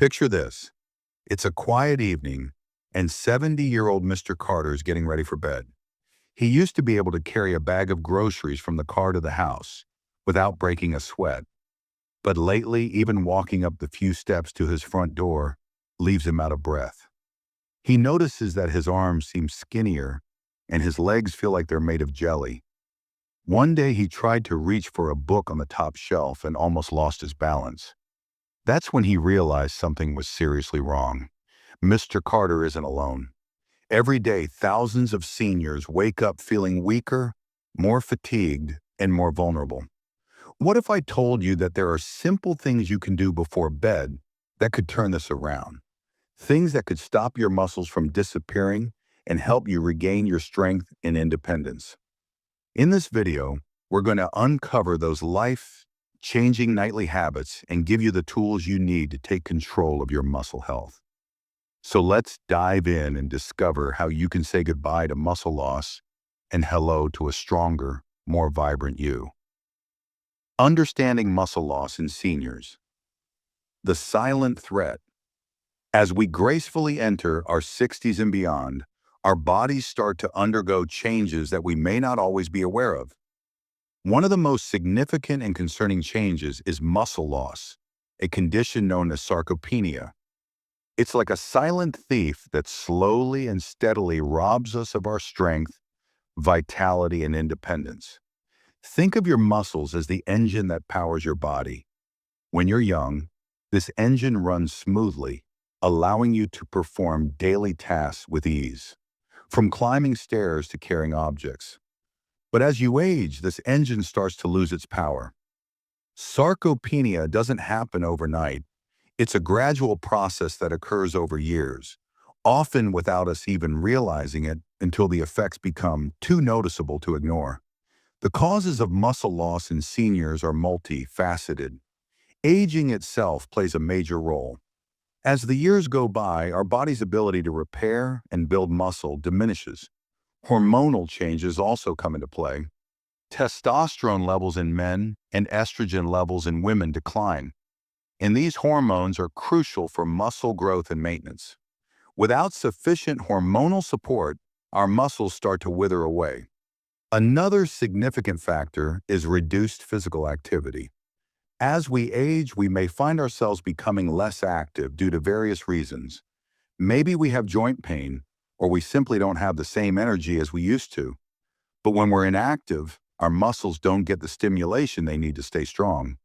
Picture this. It's a quiet evening, and 70-year-old Mr. Carter is getting ready for bed. He used to be able to carry a bag of groceries from the car to the house without breaking a sweat. But lately, even walking up the few steps to his front door leaves him out of breath. He notices that his arms seem skinnier and his legs feel like they're made of jelly. One day he tried to reach for a book on the top shelf and almost lost his balance. That's when he realized something was seriously wrong. Mr. Carter isn't alone. Every day, thousands of seniors wake up feeling weaker, more fatigued, and more vulnerable. What if I told you that there are simple things you can do before bed that could turn this around? Things that could stop your muscles from disappearing and help you regain your strength and independence. In this video, we're going to uncover those life-changing nightly habits and give you the tools you need to take control of your muscle health. So let's dive in and discover how you can say goodbye to muscle loss and hello to a stronger, more vibrant you. Understanding muscle loss in seniors. The silent threat. As we gracefully enter our 60s and beyond, our bodies start to undergo changes that we may not always be aware of. One of the most significant and concerning changes is muscle loss, a condition known as sarcopenia. It's like a silent thief that slowly and steadily robs us of our strength, vitality, and independence. Think of your muscles as the engine that powers your body. When you're young, this engine runs smoothly, allowing you to perform daily tasks with ease, from climbing stairs to carrying objects. But as you age, this engine starts to lose its power. Sarcopenia doesn't happen overnight. It's a gradual process that occurs over years, often without us even realizing it until the effects become too noticeable to ignore. The causes of muscle loss in seniors are multifaceted. Aging itself plays a major role. As the years go by, our body's ability to repair and build muscle diminishes. Hormonal changes also come into play. Testosterone levels in men and estrogen levels in women decline, and these hormones are crucial for muscle growth and maintenance. Without sufficient hormonal support, our muscles start to wither away. Another significant factor is reduced physical activity. As we age, we may find ourselves becoming less active due to various reasons. Maybe we have joint pain, or we simply don't have the same energy as we used to. But when we're inactive, our muscles don't get the stimulation they need to stay strong.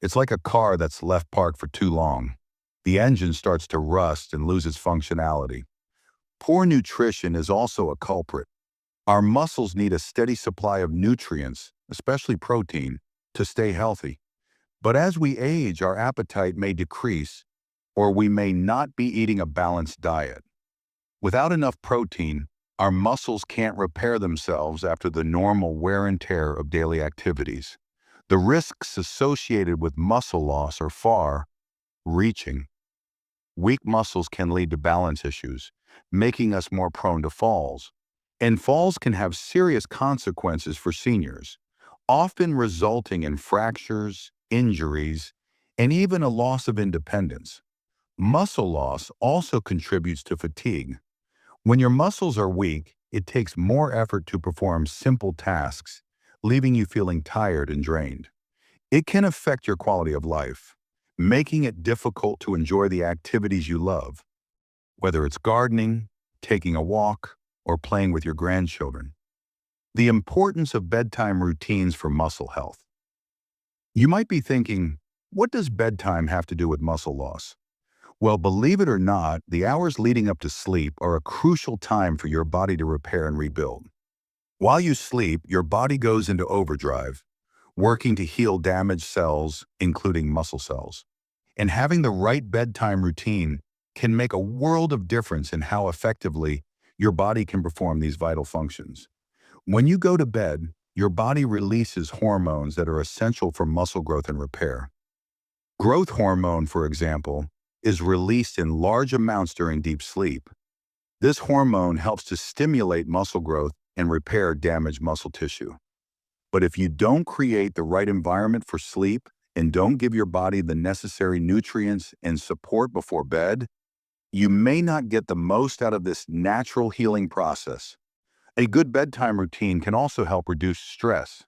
It's like a car that's left parked for too long. The engine starts to rust and lose its functionality. Poor nutrition is also a culprit. Our muscles need a steady supply of nutrients, especially protein, to stay healthy. But as we age, our appetite may decrease, or we may not be eating a balanced diet. Without enough protein, our muscles can't repair themselves after the normal wear and tear of daily activities. The risks associated with muscle loss are far-reaching. Weak muscles can lead to balance issues, making us more prone to falls. And falls can have serious consequences for seniors, often resulting in fractures, injuries, and even a loss of independence. Muscle loss also contributes to fatigue. When your muscles are weak, it takes more effort to perform simple tasks, leaving you feeling tired and drained. It can affect your quality of life, making it difficult to enjoy the activities you love, whether it's gardening, taking a walk, or playing with your grandchildren. The importance of bedtime routines for muscle health. You might be thinking, what does bedtime have to do with muscle loss? Well, believe it or not, the hours leading up to sleep are a crucial time for your body to repair and rebuild. While you sleep, your body goes into overdrive, working to heal damaged cells, including muscle cells. And having the right bedtime routine can make a world of difference in how effectively your body can perform these vital functions. When you go to bed, your body releases hormones that are essential for muscle growth and repair. Growth hormone, for example, is released in large amounts during deep sleep. This hormone helps to stimulate muscle growth and repair damaged muscle tissue. But if you don't create the right environment for sleep and don't give your body the necessary nutrients and support before bed, you may not get the most out of this natural healing process. A good bedtime routine can also help reduce stress.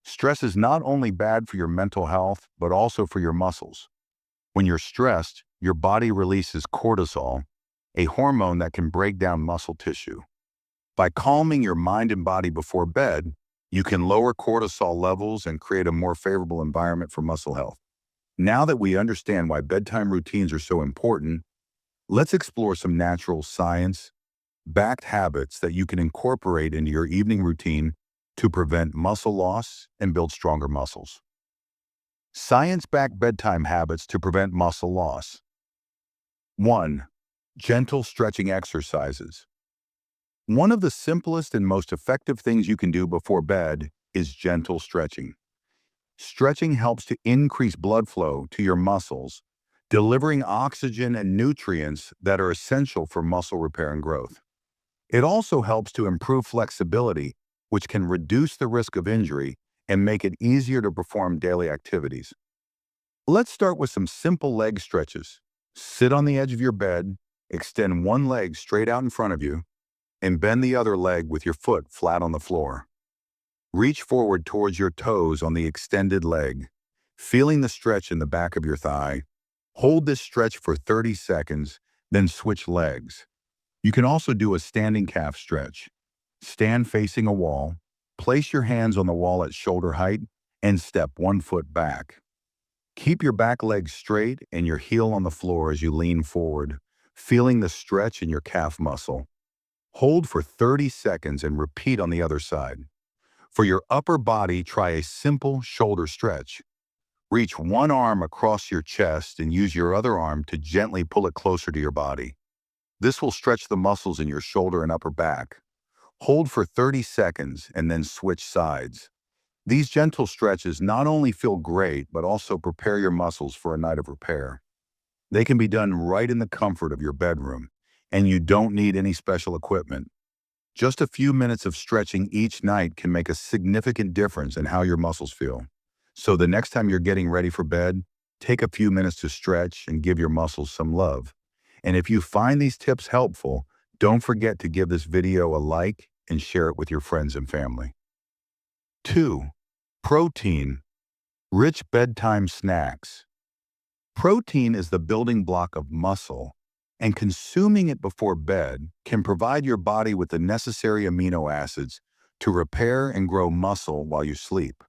Stress is not only bad for your mental health, but also for your muscles. When you're stressed, your body releases cortisol, a hormone that can break down muscle tissue. By calming your mind and body before bed, you can lower cortisol levels and create a more favorable environment for muscle health. Now that we understand why bedtime routines are so important, let's explore some natural science-backed habits that you can incorporate into your evening routine to prevent muscle loss and build stronger muscles. Science-backed bedtime habits to prevent muscle loss. 1. Gentle stretching exercises. One of the simplest and most effective things you can do before bed is gentle stretching. Stretching helps to increase blood flow to your muscles, delivering oxygen and nutrients that are essential for muscle repair and growth. It also helps to improve flexibility, which can reduce the risk of injury and make it easier to perform daily activities. Let's start with some simple leg stretches. Sit on the edge of your bed, extend one leg straight out in front of you, and bend the other leg with your foot flat on the floor. Reach forward towards your toes on the extended leg, feeling the stretch in the back of your thigh. Hold this stretch for 30 seconds, then switch legs. You can also do a standing calf stretch. Stand facing a wall, place your hands on the wall at shoulder height, and step one foot back. Keep your back leg straight and your heel on the floor as you lean forward, feeling the stretch in your calf muscle. Hold for 30 seconds and repeat on the other side. For your upper body, try a simple shoulder stretch. Reach one arm across your chest and use your other arm to gently pull it closer to your body. This will stretch the muscles in your shoulder and upper back. Hold for 30 seconds and then switch sides. These gentle stretches not only feel great, but also prepare your muscles for a night of repair. They can be done right in the comfort of your bedroom, and you don't need any special equipment. Just a few minutes of stretching each night can make a significant difference in how your muscles feel. So the next time you're getting ready for bed, take a few minutes to stretch and give your muscles some love. And if you find these tips helpful, don't forget to give this video a like and share it with your friends and family. 2. Protein. Rich bedtime snacks. Protein is the building block of muscle, and consuming it before bed can provide your body with the necessary amino acids to repair and grow muscle while you sleep.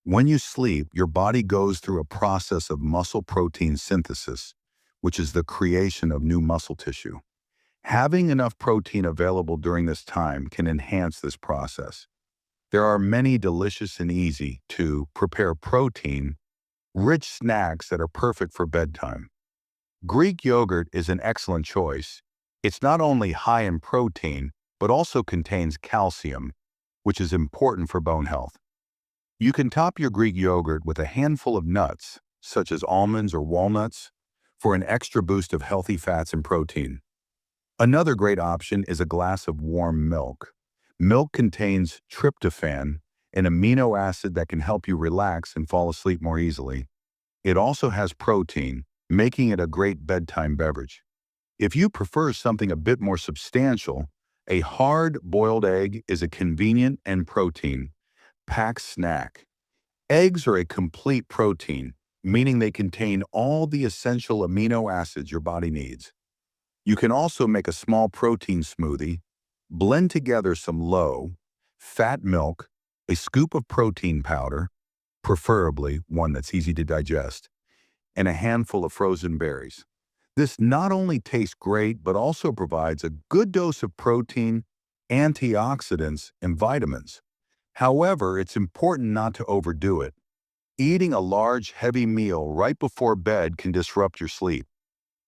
When you sleep, your body goes through a process of muscle protein synthesis, which is the creation of new muscle tissue. Having enough protein available during this time can enhance this process. There are many delicious and easy to prepare protein-rich snacks that are perfect for bedtime. Greek yogurt is an excellent choice. It's not only high in protein, but also contains calcium, which is important for bone health. You can top your Greek yogurt with a handful of nuts, such as almonds or walnuts, for an extra boost of healthy fats and protein. Another great option is a glass of warm milk. Milk contains tryptophan, an amino acid that can help you relax and fall asleep more easily. It also has protein, making it a great bedtime beverage. If you prefer something a bit more substantial, a hard-boiled egg is a convenient and protein-packed snack. Eggs are a complete protein, meaning they contain all the essential amino acids your body needs. You can also make a small protein smoothie, blend together some low-fat milk, a scoop of protein powder, preferably one that's easy to digest, and a handful of frozen berries. This not only tastes great, but also provides a good dose of protein, antioxidants, and vitamins. However, it's important not to overdo it. Eating a large, heavy meal right before bed can disrupt your sleep.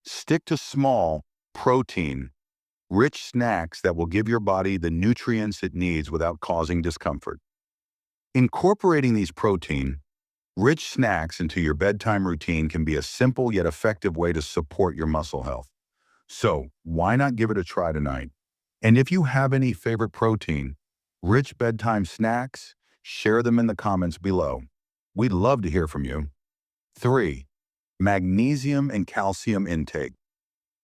Stick to small, protein-rich snacks that will give your body the nutrients it needs without causing discomfort. Incorporating these protein-rich snacks into your bedtime routine can be a simple yet effective way to support your muscle health. So, why not give it a try tonight? And if you have any favorite protein-rich bedtime snacks, share them in the comments below. We'd love to hear from you. 3. Magnesium and calcium intake.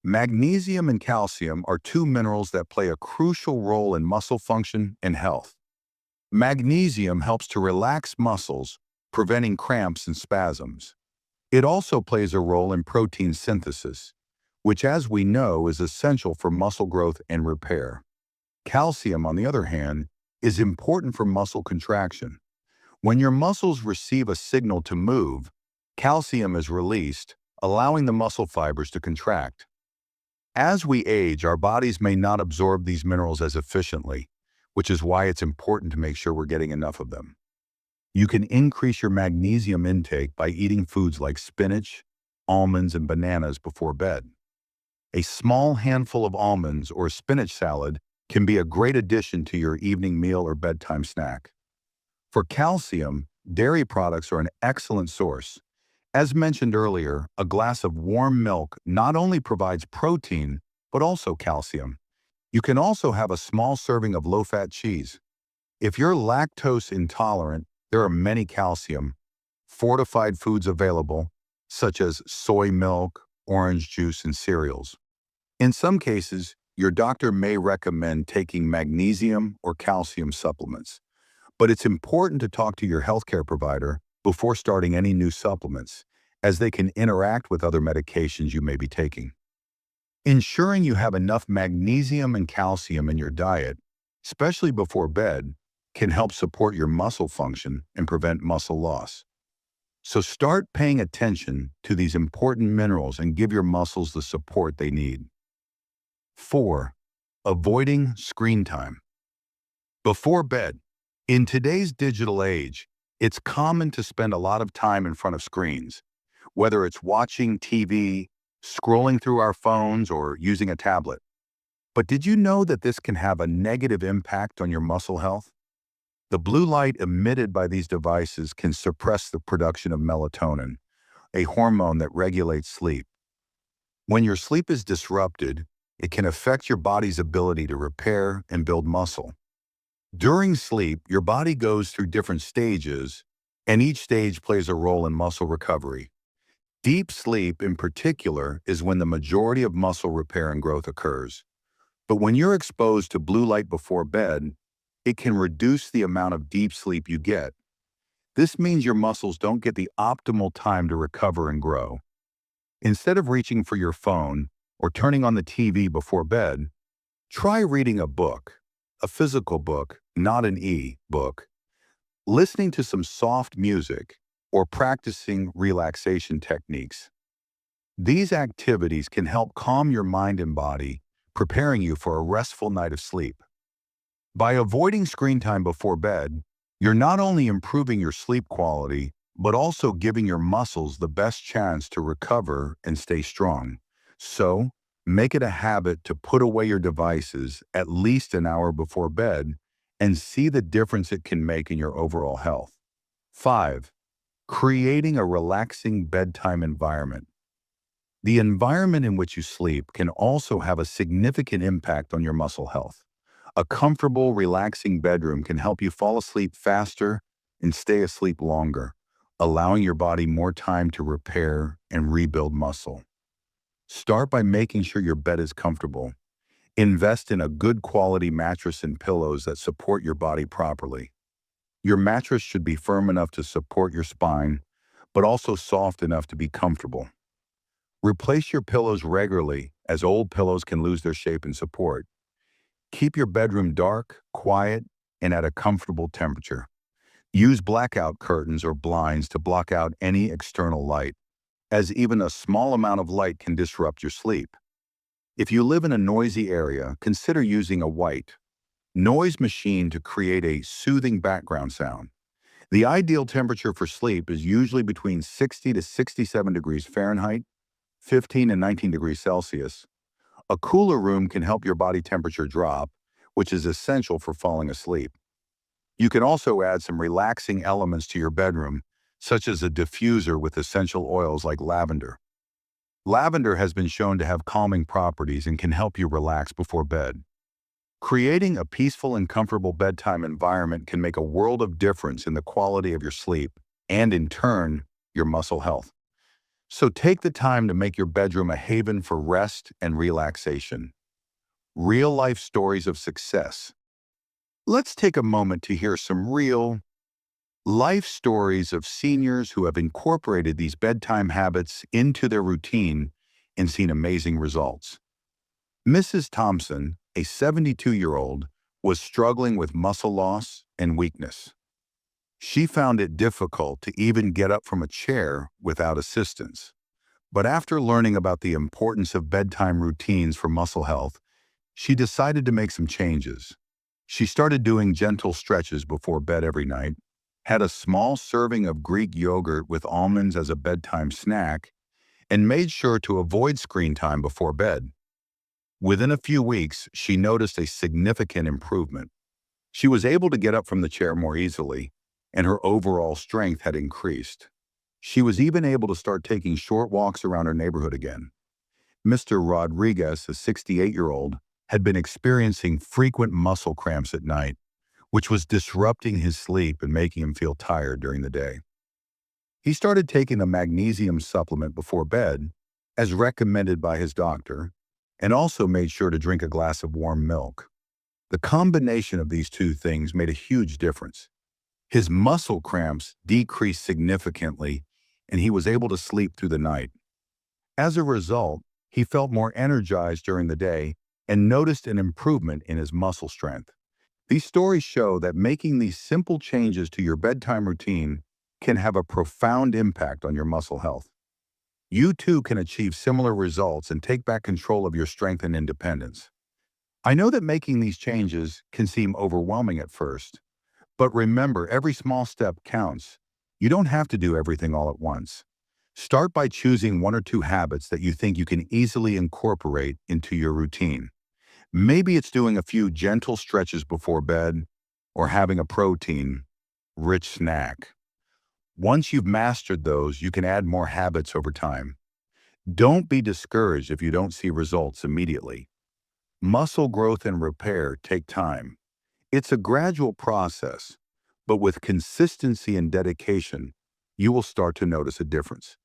Magnesium and calcium are two minerals that play a crucial role in muscle function and health. Magnesium helps to relax muscles, preventing cramps and spasms. It also plays a role in protein synthesis, which, as we know, is essential for muscle growth and repair. Calcium, on the other hand, is important for muscle contraction. When your muscles receive a signal to move, calcium is released, allowing the muscle fibers to contract. As we age, our bodies may not absorb these minerals as efficiently, which is why it's important to make sure we're getting enough of them. You can increase your magnesium intake by eating foods like spinach, almonds, and bananas before bed. A small handful of almonds or spinach salad can be a great addition to your evening meal or bedtime snack. For calcium, dairy products are an excellent source. As mentioned earlier, a glass of warm milk not only provides protein, but also calcium. You can also have a small serving of low-fat cheese. If you're lactose intolerant, there are many calcium fortified foods available, such as soy milk, orange juice, and cereals. In some cases, your doctor may recommend taking magnesium or calcium supplements, but it's important to talk to your healthcare provider before starting any new supplements, as they can interact with other medications you may be taking. Ensuring you have enough magnesium and calcium in your diet, especially before bed, can help support your muscle function and prevent muscle loss. So start paying attention to these important minerals and give your muscles the support they need. 4. Avoiding screen time. Before bed. In today's digital age, it's common to spend a lot of time in front of screens, whether it's watching TV, scrolling through our phones, or using a tablet. But did you know that this can have a negative impact on your muscle health? The blue light emitted by these devices can suppress the production of melatonin, a hormone that regulates sleep. When your sleep is disrupted, it can affect your body's ability to repair and build muscle. During sleep, your body goes through different stages, and each stage plays a role in muscle recovery. Deep sleep, in particular, is when the majority of muscle repair and growth occurs. But when you're exposed to blue light before bed, it can reduce the amount of deep sleep you get. This means your muscles don't get the optimal time to recover and grow. Instead of reaching for your phone or turning on the TV before bed, try reading a book, a physical book, not an e-book, listening to some soft music, or practicing relaxation techniques. These activities can help calm your mind and body, preparing you for a restful night of sleep. By avoiding screen time before bed, you're not only improving your sleep quality, but also giving your muscles the best chance to recover and stay strong. So, make it a habit to put away your devices at least an hour before bed and see the difference it can make in your overall health. 5. Creating a relaxing bedtime environment. The environment in which you sleep can also have a significant impact on your muscle health. A comfortable, relaxing bedroom can help you fall asleep faster and stay asleep longer, allowing your body more time to repair and rebuild muscle. Start by making sure your bed is comfortable. Invest in a good quality mattress and pillows that support your body properly. Your mattress should be firm enough to support your spine, but also soft enough to be comfortable. Replace your pillows regularly, as old pillows can lose their shape and support. Keep your bedroom dark, quiet, and at a comfortable temperature. Use blackout curtains or blinds to block out any external light, as even a small amount of light can disrupt your sleep. If you live in a noisy area, consider using a white noise machine to create a soothing background sound. The ideal temperature for sleep is usually between 60 to 67 degrees Fahrenheit, 15 and 19 degrees Celsius. A cooler room can help your body temperature drop, which is essential for falling asleep. You can also add some relaxing elements to your bedroom, such as a diffuser with essential oils like lavender. Lavender has been shown to have calming properties and can help you relax before bed. Creating a peaceful and comfortable bedtime environment can make a world of difference in the quality of your sleep and in turn, your muscle health. So take the time to make your bedroom a haven for rest and relaxation. Real-life stories of success. Let's take a moment to hear some real life stories of seniors who have incorporated these bedtime habits into their routine and seen amazing results. Mrs. Thompson, a 72-year-old, was struggling with muscle loss and weakness. She found it difficult to even get up from a chair without assistance. But after learning about the importance of bedtime routines for muscle health, she decided to make some changes. She started doing gentle stretches before bed every night, had a small serving of Greek yogurt with almonds as a bedtime snack, and made sure to avoid screen time before bed. Within a few weeks, she noticed a significant improvement. She was able to get up from the chair more easily, and her overall strength had increased. She was even able to start taking short walks around her neighborhood again. Mr. Rodriguez, a 68-year-old, had been experiencing frequent muscle cramps at night, which was disrupting his sleep and making him feel tired during the day. He started taking a magnesium supplement before bed, as recommended by his doctor, and also made sure to drink a glass of warm milk. The combination of these two things made a huge difference. His muscle cramps decreased significantly, and he was able to sleep through the night. As a result, he felt more energized during the day and noticed an improvement in his muscle strength. These stories show that making these simple changes to your bedtime routine can have a profound impact on your muscle health. You too can achieve similar results and take back control of your strength and independence. I know that making these changes can seem overwhelming at first, but remember, every small step counts. You don't have to do everything all at once. Start by choosing one or two habits that you think you can easily incorporate into your routine. Maybe it's doing a few gentle stretches before bed or having a protein-rich snack. Once you've mastered those, you can add more habits over time. Don't be discouraged if you don't see results immediately. Muscle growth and repair take time. It's a gradual process, but with consistency and dedication, you will start to notice a difference.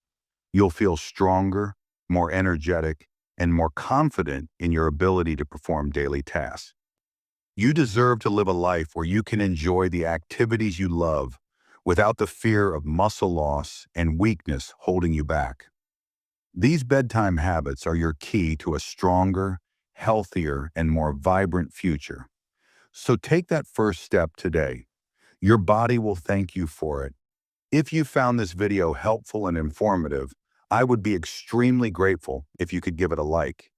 You'll feel stronger, more energetic, and more confident in your ability to perform daily tasks. You deserve to live a life where you can enjoy the activities you love without the fear of muscle loss and weakness holding you back. These bedtime habits are your key to a stronger, healthier, and more vibrant future. So take that first step today. Your body will thank you for it. If you found this video helpful and informative, I would be extremely grateful if you could give it a like.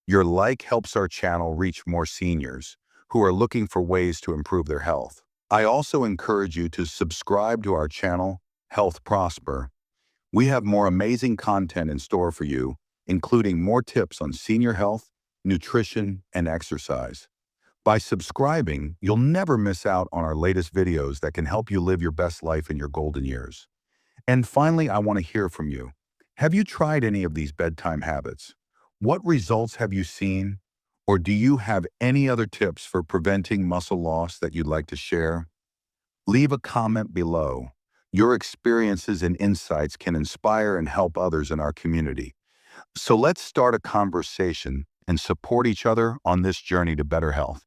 Your like helps our channel reach more seniors who are looking for ways to improve their health. I also encourage you to subscribe to our channel, HealthProsper. We have more amazing content in store for you, including more tips on senior health, nutrition, and exercise. By subscribing, you'll never miss out on our latest videos that can help you live your best life in your golden years. And finally, I want to hear from you. Have you tried any of these bedtime habits? What results have you seen? Or do you have any other tips for preventing muscle loss that you'd like to share? Leave a comment below. Your experiences and insights can inspire and help others in our community. So let's start a conversation and support each other on this journey to better health.